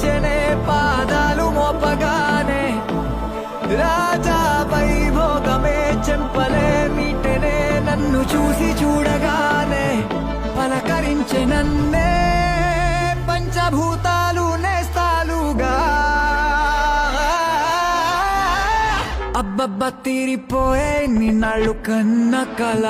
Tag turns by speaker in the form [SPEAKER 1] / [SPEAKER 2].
[SPEAKER 1] పలకరించనే పాదాలు మోపగానే రాజా వైభోగమే చెంపలే మీటనే నన్ను చూసి చూడగానే పలకరించే నన్నే పంచభూతాలు నేస్తాలుగా అబ్బబ్బ తీరిపోయే నిన్నాళ్ళు కన్న కళ